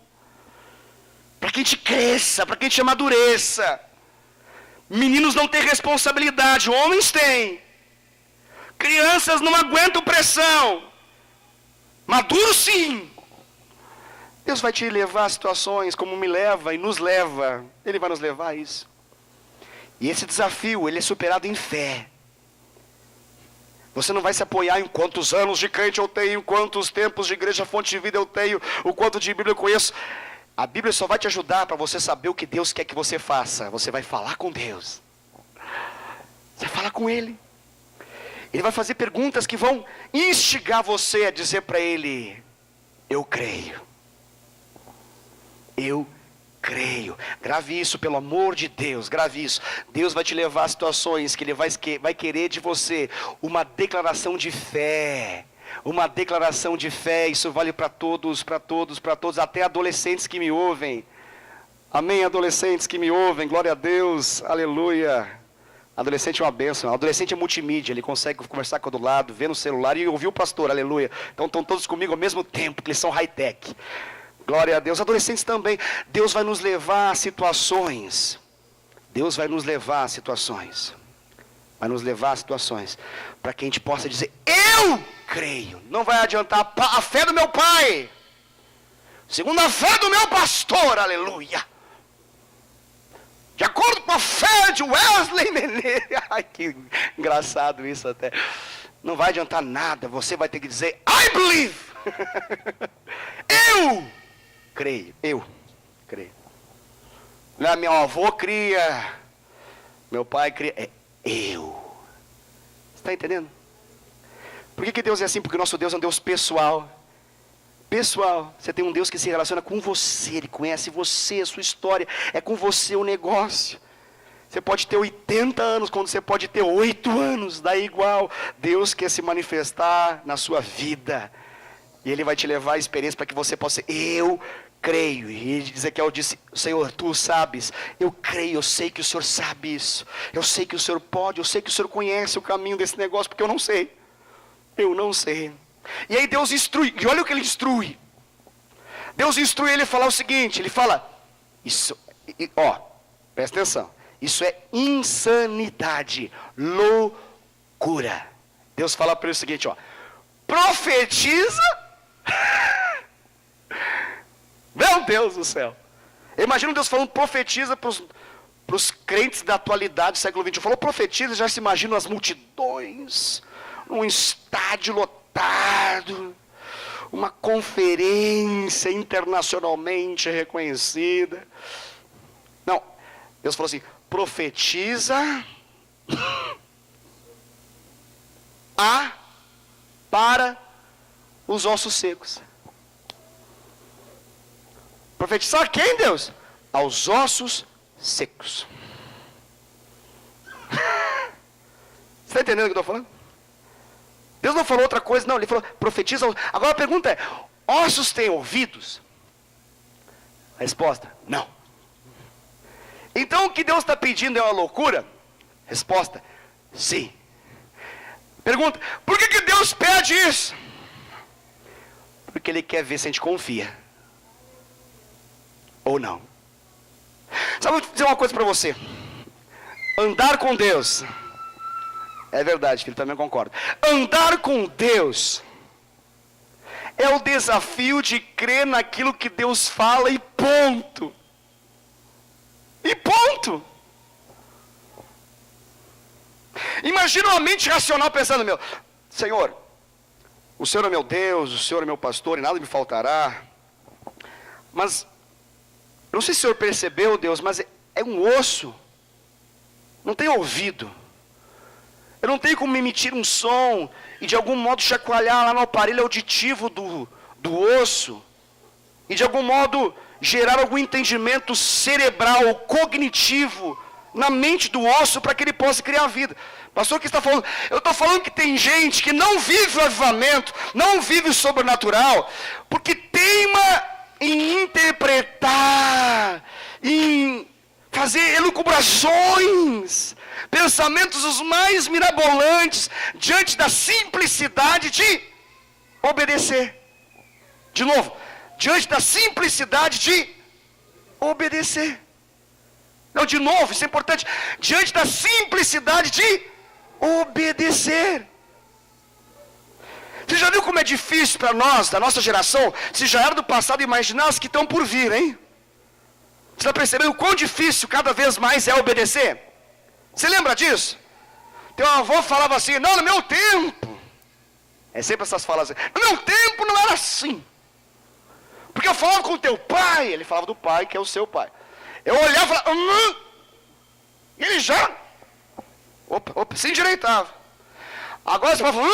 Para que a gente cresça, para que a gente amadureça. Meninos não têm responsabilidade, homens têm. Crianças não aguentam pressão. Maduros sim. Deus vai te levar a situações como me leva e nos leva. Ele vai nos levar a isso. E esse desafio, ele é superado em fé. Você não vai se apoiar em quantos anos de crente eu tenho, quantos tempos de igreja fonte de vida eu tenho, o quanto de Bíblia eu conheço. A Bíblia só vai te ajudar para você saber o que Deus quer que você faça. Você vai falar com Deus. Você vai falar com Ele. Ele vai fazer perguntas que vão instigar você a dizer para Ele, eu creio. Eu creio. Grave isso, pelo amor de Deus, grave isso. Deus vai te levar a situações que Ele vai querer de você uma declaração de fé. Uma declaração de fé. Isso vale para todos, para todos, para todos, até adolescentes que me ouvem. Amém, adolescentes que me ouvem, glória a Deus, aleluia. Adolescente é uma bênção. Adolescente é multimídia, ele consegue conversar com o do lado, ver no celular e ouvir o pastor, aleluia. Então estão todos comigo ao mesmo tempo, porque eles são high-tech. Glória a Deus. Adolescentes também. Deus vai nos levar a situações. Deus vai nos levar a situações. Vai nos levar a situações. Para que a gente possa dizer, eu creio. Não vai adiantar a fé do meu pai. Segundo a fé do meu pastor, aleluia. De acordo com a fé de Wesley Menezes. Ai, que engraçado isso até. Não vai adiantar nada. Você vai ter que dizer, I believe. Eu creio. Eu creio. Não, meu avô cria. Meu pai cria. É eu. Você está entendendo? Por que Deus é assim? Porque o nosso Deus é um Deus pessoal. Pessoal, você tem um Deus que se relaciona com você, Ele conhece você, a sua história, é com você o negócio. Você pode ter 80 anos, quando você pode ter 8 anos, dá igual. Deus quer se manifestar na sua vida. E Ele vai te levar a experiência para que você possa, eu creio. E Ezequiel disse, Senhor, Tu sabes, eu creio, eu sei que o Senhor sabe isso. Eu sei que o Senhor pode, eu sei que o Senhor conhece o caminho desse negócio, porque eu não sei. Eu não sei. E aí Deus instrui, e olha o que Ele instrui. Deus instrui Ele a falar o seguinte, Ele fala, isso, ó, presta atenção, isso é insanidade, loucura. Deus fala para ele o seguinte, ó, profetiza, meu Deus do céu. Imagina Deus falando profetiza para os crentes da atualidade, século XXI, falou profetiza, já se imagina as multidões, um estádio lotado, uma conferência internacionalmente reconhecida. Não, Deus falou assim, profetiza para os ossos secos. Profetizar a quem, Deus? Aos ossos secos. Você está entendendo o que eu estou falando? Deus não falou outra coisa, não, Ele falou, profetiza. Agora a pergunta é, ossos têm ouvidos? A resposta, não. Então o que Deus está pedindo é uma loucura? Resposta, sim. Pergunta, por que Deus pede isso? Porque Ele quer ver se a gente confia. Ou não. Sabe, vou dizer uma coisa para você. Andar com Deus... É verdade, filho, também concordo. Andar com Deus é o desafio de crer naquilo que Deus fala e ponto. E ponto. Imagina uma mente racional pensando, Senhor, o Senhor é meu Deus, o Senhor é meu pastor e nada me faltará. Mas, não sei se o Senhor percebeu, Deus, mas é um osso. não tenho ouvido. Eu não tenho como emitir um som e de algum modo chacoalhar lá no aparelho auditivo do osso. E de algum modo gerar algum entendimento cerebral, cognitivo, na mente do osso para que ele possa criar vida. Pastor, o que está falando? Eu estou falando que tem gente que não vive o avivamento, não vive o sobrenatural, porque teima em interpretar, em fazer elucubrações, pensamentos os mais mirabolantes, diante da simplicidade de obedecer. De novo, diante da simplicidade de obedecer. Não, de novo, isso é importante. Diante da simplicidade de obedecer. Você já viu como é difícil para nós, da nossa geração, se já era do passado, imaginar as que estão por vir, hein? Você está percebendo o quão difícil cada vez mais é obedecer? Você lembra disso? Teu avô falava assim, não, no meu tempo. É sempre essas falas assim, no meu tempo não era assim. Porque eu falava com o teu pai, ele falava do pai que é o seu pai. Eu olhava e falava, e ele já, se endireitava. Agora você vai falar,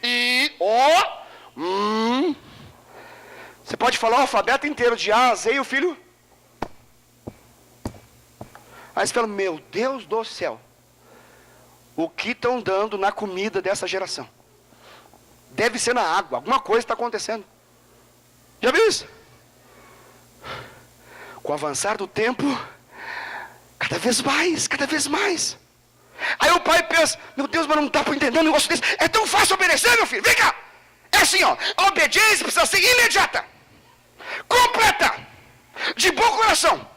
ei, ó, Você pode falar o alfabeto inteiro de A a Z e o filho. Aí você fala, meu Deus do céu. O que estão dando na comida dessa geração? Deve ser na água, alguma coisa está acontecendo. Já viu isso? Com o avançar do tempo, cada vez mais. Aí o pai pensa, meu Deus, mas não está entendendo um negócio desse. É tão fácil obedecer, meu filho, vem cá. É assim, ó, a obediência precisa ser imediata, completa, de bom coração.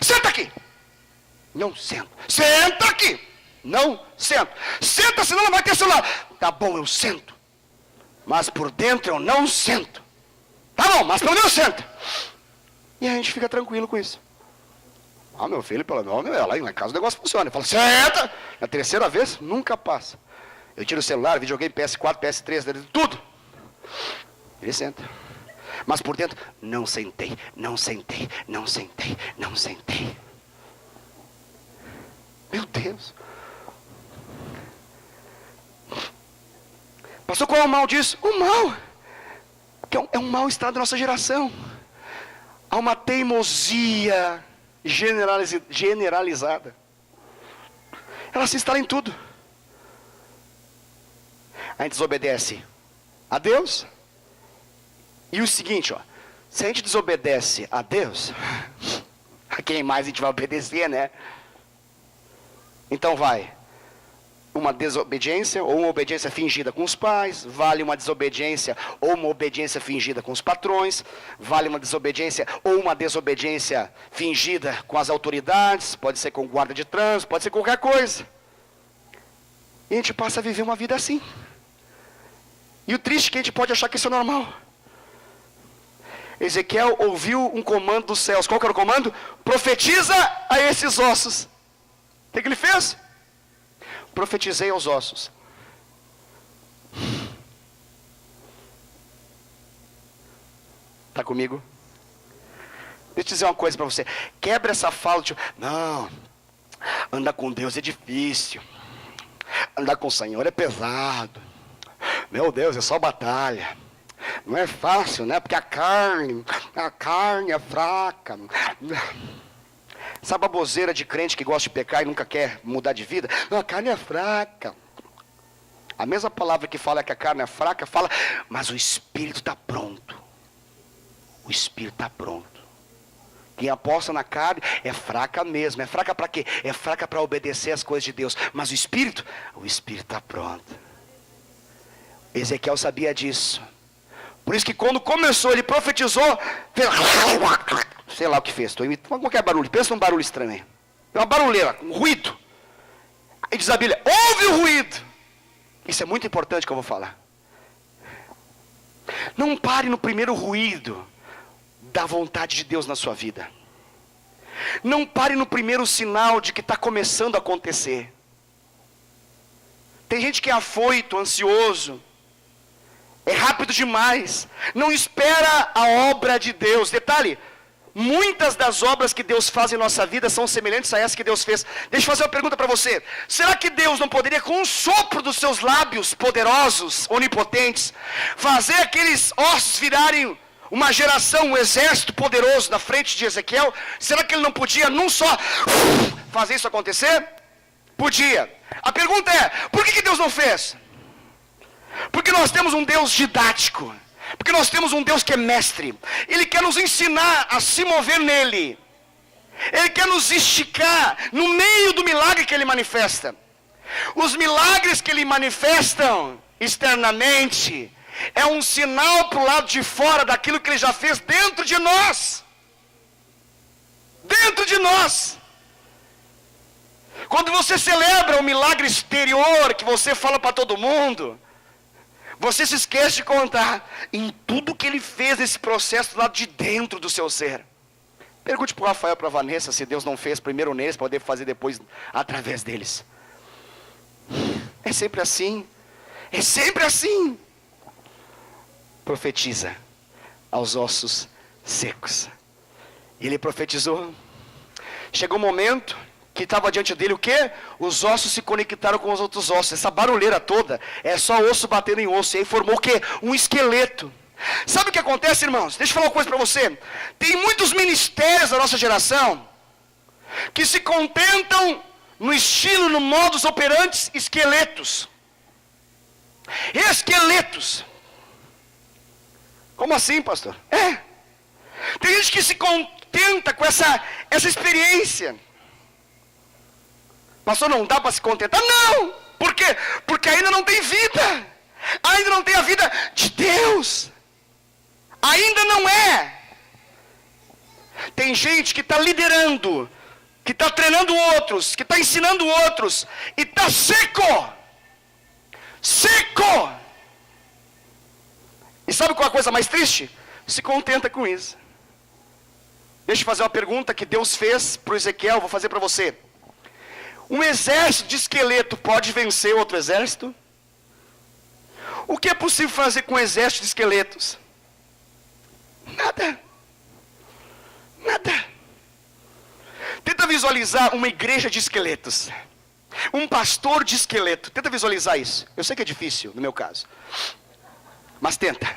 Senta aqui. Não sento. Senta aqui. Não sento. Senta, senão não vai ter celular. Tá bom, eu sento. Mas por dentro eu não sento. Tá bom, mas pelo menos senta. E a gente fica tranquilo com isso. Ah, meu filho, pelo menos lá em casa o negócio funciona. Ele fala, senta. Na terceira vez, nunca passa. Eu tiro o celular, videogame, PS4, PS3, tudo. Ele senta. Mas por dentro, não sentei. Meu Deus. Pastor, qual é o mal disso? O mal que é um mau estado da nossa geração. Há uma teimosia generalizada. Ela se instala em tudo. A gente desobedece a Deus. E o seguinte, ó, se a gente desobedece a Deus, a quem mais a gente vai obedecer, né? Então vai uma desobediência ou uma obediência fingida com os pais, vale uma desobediência ou uma obediência fingida com os patrões, vale uma desobediência ou uma desobediência fingida com as autoridades, pode ser com guarda de trânsito, pode ser qualquer coisa. E a gente passa a viver uma vida assim. E o triste é que a gente pode achar que isso é normal. Ezequiel ouviu um comando dos céus. Qual que era o comando? Profetiza a esses ossos. O que ele fez? Profetizei aos ossos. Está comigo? Deixa eu dizer uma coisa para você. Quebra essa fala de, não, andar com Deus é difícil. Andar com o Senhor é pesado. Meu Deus, é só batalha. Não é fácil, né? Porque a carne é fraca. Essa baboseira de crente que gosta de pecar e nunca quer mudar de vida. Não, a carne é fraca. A mesma palavra que fala que a carne é fraca, fala, mas o espírito está pronto. O espírito está pronto. Quem aposta na carne é fraca mesmo. É fraca para quê? É fraca para obedecer as coisas de Deus. Mas o espírito está pronto. Ezequiel sabia disso. Por isso que quando começou, ele profetizou, sei lá o que fez, estou imitando qualquer barulho, pensa num barulho estranho aí. É uma barulheira, um ruído. Aí diz a Bíblia, ouve o ruído. Isso é muito importante que eu vou falar. Não pare no primeiro ruído da vontade de Deus na sua vida. Não pare no primeiro sinal de que está começando a acontecer. Tem gente que é afoito, ansioso. É rápido demais. Não espera a obra de Deus. Detalhe, muitas das obras que Deus faz em nossa vida são semelhantes a essa que Deus fez. Deixa eu fazer uma pergunta para você. Será que Deus não poderia, com um sopro dos seus lábios poderosos, onipotentes, fazer aqueles ossos virarem uma geração, um exército poderoso na frente de Ezequiel? Será que ele não podia, num só, fazer isso acontecer? Podia. A pergunta é, por que Deus não fez? Porque nós temos um Deus didático. Porque nós temos um Deus que é mestre. Ele quer nos ensinar a se mover nele. Ele quer nos esticar no meio do milagre que ele manifesta. Os milagres que ele manifestam externamente é um sinal para o lado de fora daquilo que ele já fez dentro de nós. Dentro de nós. Quando você celebra um milagre exterior, que você fala para todo mundo, você se esquece de contar em tudo que ele fez nesse processo do lado de dentro do seu ser. Pergunte para o Rafael e para a Vanessa se Deus não fez primeiro neles, para poder fazer depois através deles. É sempre assim. É sempre assim. Profetiza aos ossos secos. E ele profetizou. Chegou um momento que estava diante dele o quê? Os ossos se conectaram com os outros ossos. Essa barulheira toda é só osso batendo em osso. E aí formou o quê? Um esqueleto. Sabe o que acontece, irmãos? Deixa eu falar uma coisa para você. Tem muitos ministérios da nossa geração que se contentam no estilo, no modus operantes, esqueletos. Esqueletos. Como assim, pastor? Tem gente que se contenta com essa experiência. Pastor, não dá para se contentar? Não! Por quê? Porque ainda não tem vida. Ainda não tem a vida de Deus. Ainda não é. Tem gente que está liderando, que está treinando outros, que está ensinando outros, e está seco. Seco! E sabe qual é a coisa mais triste? Se contenta com isso. Deixa eu fazer uma pergunta que Deus fez para o Ezequiel, vou fazer para você. Um exército de esqueleto pode vencer outro exército? O que é possível fazer com um exército de esqueletos? Nada. Nada. Tenta visualizar uma igreja de esqueletos. Um pastor de esqueleto. Tenta visualizar isso. Eu sei que é difícil, no meu caso. Mas tenta.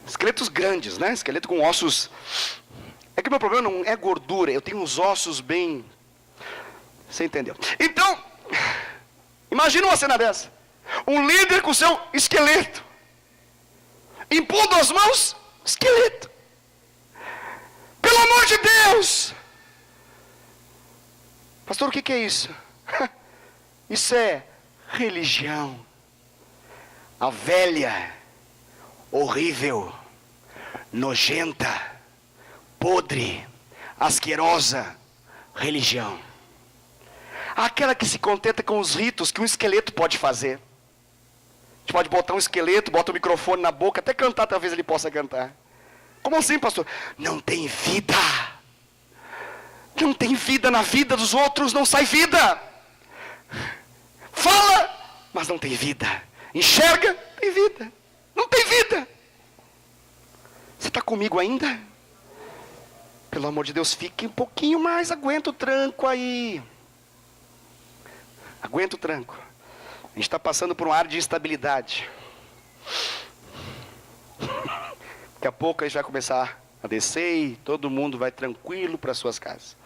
Esqueletos grandes, né? Esqueleto com ossos. É que o meu problema não é gordura. Eu tenho uns ossos bem... Você entendeu? Então, imagina uma cena dessa. Um líder com seu esqueleto. Impondo as mãos, esqueleto. Pelo amor de Deus! Pastor, o que é isso? Isso é religião. A velha, horrível, nojenta, podre, asquerosa religião. Aquela que se contenta com os ritos que um esqueleto pode fazer. A gente pode botar um esqueleto, bota o microfone na boca, até cantar, talvez ele possa cantar. Como assim, pastor? Não tem vida. Não tem vida na vida dos outros, não sai vida. Fala, mas não tem vida. Enxerga, tem vida. Não tem vida. Você está comigo ainda? Pelo amor de Deus, fique um pouquinho mais, aguenta o tranco aí. Aguenta o tranco. A gente está passando por uma área de instabilidade. Daqui a pouco a gente vai começar a descer e todo mundo vai tranquilo para suas casas.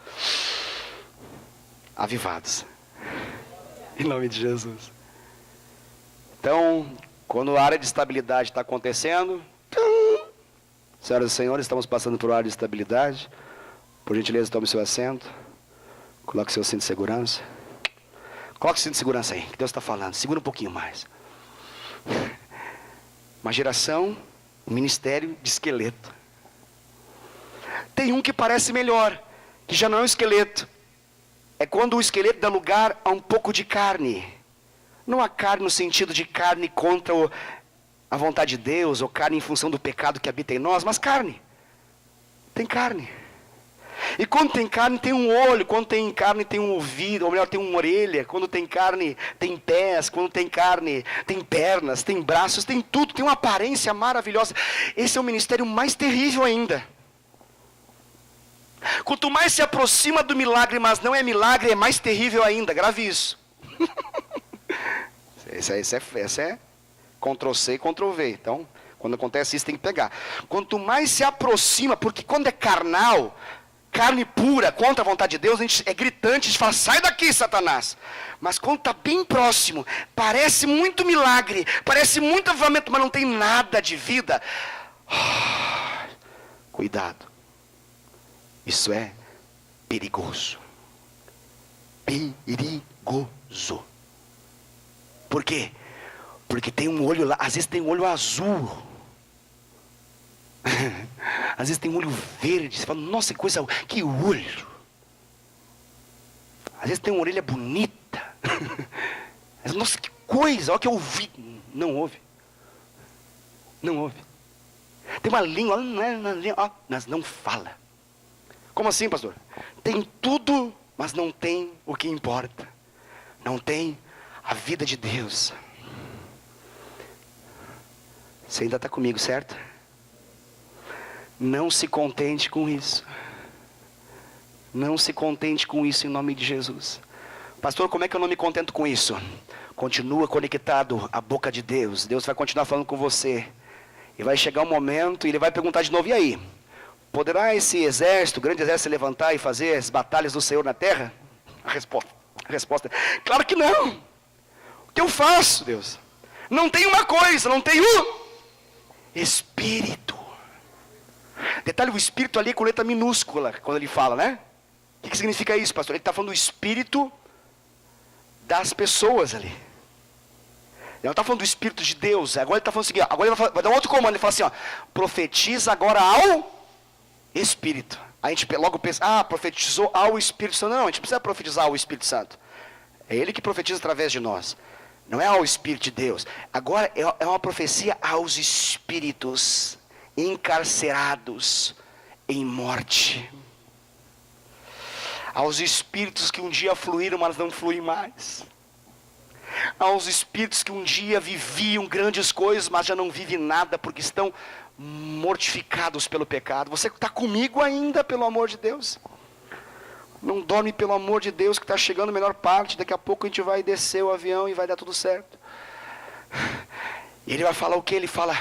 Avivados. Em nome de Jesus. Então, quando a área de estabilidade está acontecendo, senhoras e senhores, estamos passando por uma área de estabilidade. Por gentileza, tome seu assento. Coloque seu cinto de segurança. Coloque o cinto de segurança aí, que Deus está falando. Segura um pouquinho mais. Uma geração, um ministério de esqueleto. Tem um que parece melhor, que já não é um esqueleto. É quando o esqueleto dá lugar a um pouco de carne. Não a carne no sentido de carne contra a vontade de Deus, ou carne em função do pecado que habita em nós, mas carne. Tem carne. E quando tem carne, tem um olho. Quando tem carne, tem um ouvido. Ou melhor, tem uma orelha. Quando tem carne, tem pés. Quando tem carne, tem pernas, tem braços, tem tudo. Tem uma aparência maravilhosa. Esse é o ministério mais terrível ainda. Quanto mais se aproxima do milagre, mas não é milagre, é mais terrível ainda. Grave isso. Essa é Ctrl-C e Ctrl-V. Então, quando acontece isso, tem que pegar. Quanto mais se aproxima, porque quando é carnal, carne pura, contra a vontade de Deus, a gente é gritante, a gente fala, sai daqui, Satanás. Mas quando está bem próximo, parece muito milagre, parece muito avivamento, mas não tem nada de vida. Cuidado. Isso é perigoso. Perigoso. Por quê? Porque tem um olho lá, às vezes tem um olho azul. Às vezes tem um olho verde. Você fala, nossa, que olho. Às vezes tem uma orelha bonita. Nossa, que coisa, olha que eu ouvi. Não ouve. Não ouve. Tem uma língua, mas não fala. Como assim, pastor? Tem tudo, mas não tem o que importa. Não tem a vida de Deus. Você ainda está comigo, certo? Não se contente com isso. Não se contente com isso em nome de Jesus. Pastor, como é que eu não me contento com isso? Continua conectado à boca de Deus. Deus vai continuar falando com você. E vai chegar um momento e Ele vai perguntar de novo, e aí? Poderá esse exército, grande exército, se levantar e fazer as batalhas do Senhor na terra? A resposta é, claro que não. O que eu faço, Deus? Não tem uma coisa, não tem o Espírito. Detalhe, o Espírito ali é com letra minúscula, quando ele fala, né? O que significa isso, pastor? Ele está falando do Espírito das pessoas ali. Ele não está falando do Espírito de Deus. Agora ele está falando o seguinte, agora ele vai dar um outro comando, ele fala assim, ó, profetiza agora ao Espírito. A gente logo pensa, profetizou ao Espírito Santo. Não, a gente precisa profetizar ao Espírito Santo. É Ele que profetiza através de nós. Não é ao Espírito de Deus. Agora é uma profecia aos espíritos encarcerados em morte. Aos espíritos que um dia fluíram, mas não fluem mais. Aos espíritos que um dia viviam grandes coisas, mas já não vivem nada, porque estão mortificados pelo pecado. Você está comigo ainda, pelo amor de Deus? Não dorme, pelo amor de Deus, que está chegando a melhor parte. Daqui a pouco a gente vai descer o avião e vai dar tudo certo. E ele vai falar o que? Ele fala,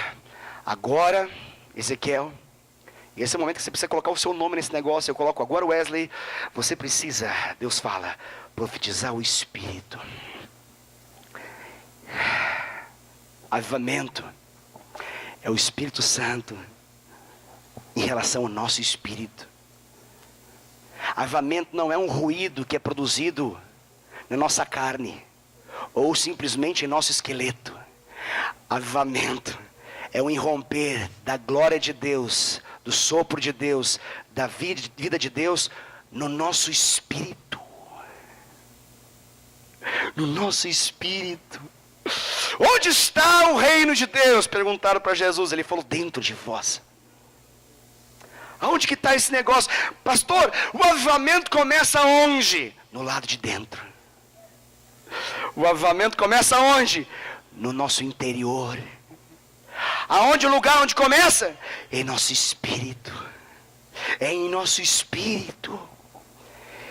agora, Ezequiel, e esse é o momento que você precisa colocar o seu nome nesse negócio. Eu coloco agora, Wesley, você precisa, Deus fala, profetizar o Espírito. Avivamento é o Espírito Santo em relação ao nosso espírito. Avivamento não é um ruído que é produzido na nossa carne ou simplesmente em nosso esqueleto. Avivamento é o irromper da glória de Deus, do sopro de Deus, da vida de Deus no nosso espírito. No nosso espírito. Onde está o reino de Deus? Perguntaram para Jesus. Ele falou, dentro de vós. Aonde que está esse negócio? Pastor, o avivamento começa onde? No lado de dentro. O avivamento começa onde? No nosso interior. Aonde o lugar onde começa? Em nosso espírito. É em nosso espírito.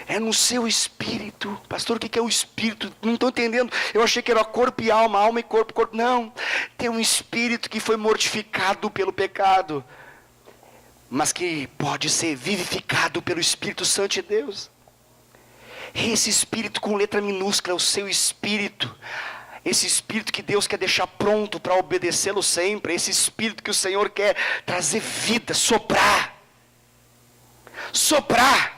É no seu espírito. Pastor, o que é o espírito? Não estou entendendo. Eu achei que era corpo e alma, alma e corpo, corpo. Não. Tem um espírito que foi mortificado pelo pecado, mas que pode ser vivificado pelo Espírito Santo de Deus. Esse espírito com letra minúscula é o seu espírito. Esse espírito que Deus quer deixar pronto para obedecê-lo sempre. Esse espírito que o Senhor quer trazer vida, soprar. Soprar.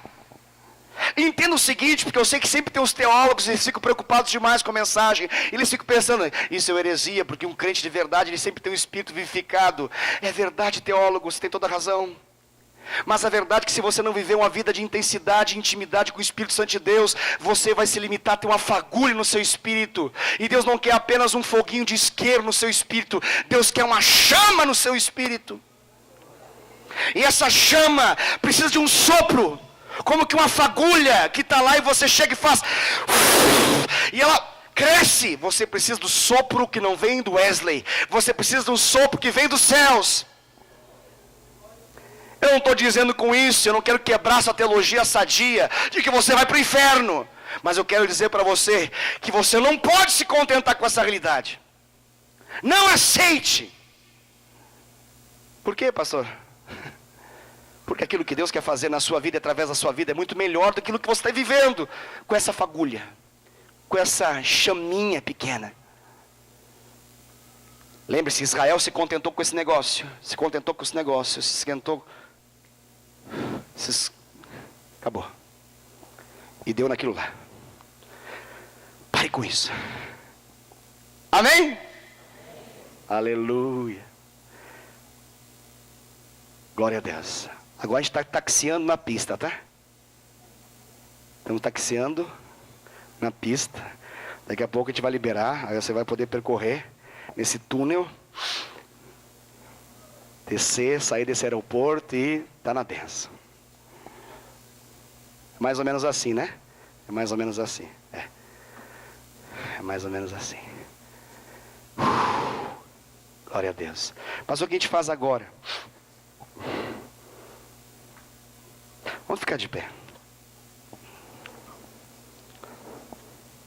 Entenda o seguinte, porque eu sei que sempre tem os teólogos, eles ficam preocupados demais com a mensagem. Eles ficam pensando, isso é heresia, porque um crente de verdade, ele sempre tem um espírito vivificado. É verdade, teólogo, você tem toda a razão. Mas a verdade é que se você não viver uma vida de intensidade e intimidade com o Espírito Santo de Deus, você vai se limitar a ter uma fagulha no seu espírito. E Deus não quer apenas um foguinho de isqueiro no seu espírito. Deus quer uma chama no seu espírito. E essa chama precisa de um sopro. Como que uma fagulha que está lá e você chega e faz, e ela cresce. Você precisa do sopro que não vem do Wesley. Você precisa do sopro que vem dos céus. Eu não estou dizendo com isso, eu não quero quebrar sua teologia sadia, de que você vai para o inferno. Mas eu quero dizer para você, que você não pode se contentar com essa realidade. Não aceite. Por quê, pastor? Porque aquilo que Deus quer fazer na sua vida, através da sua vida, é muito melhor do que aquilo que você está vivendo. Com essa fagulha, com essa chaminha pequena. Lembre-se, Israel se contentou com esse negócio. Se contentou com esse negócio. Se esquentou. Acabou. E deu naquilo lá. Pare com isso. Amém? Aleluia. Glória a Deus. Agora a gente está taxiando na pista, tá? Estamos taxiando na pista. Daqui a pouco a gente vai liberar. Aí você vai poder percorrer nesse túnel, descer, sair desse aeroporto e tá na benção. É mais ou menos assim, né? É mais ou menos assim. É mais ou menos assim. Glória a Deus. Mas o que a gente faz agora? Vamos ficar de pé.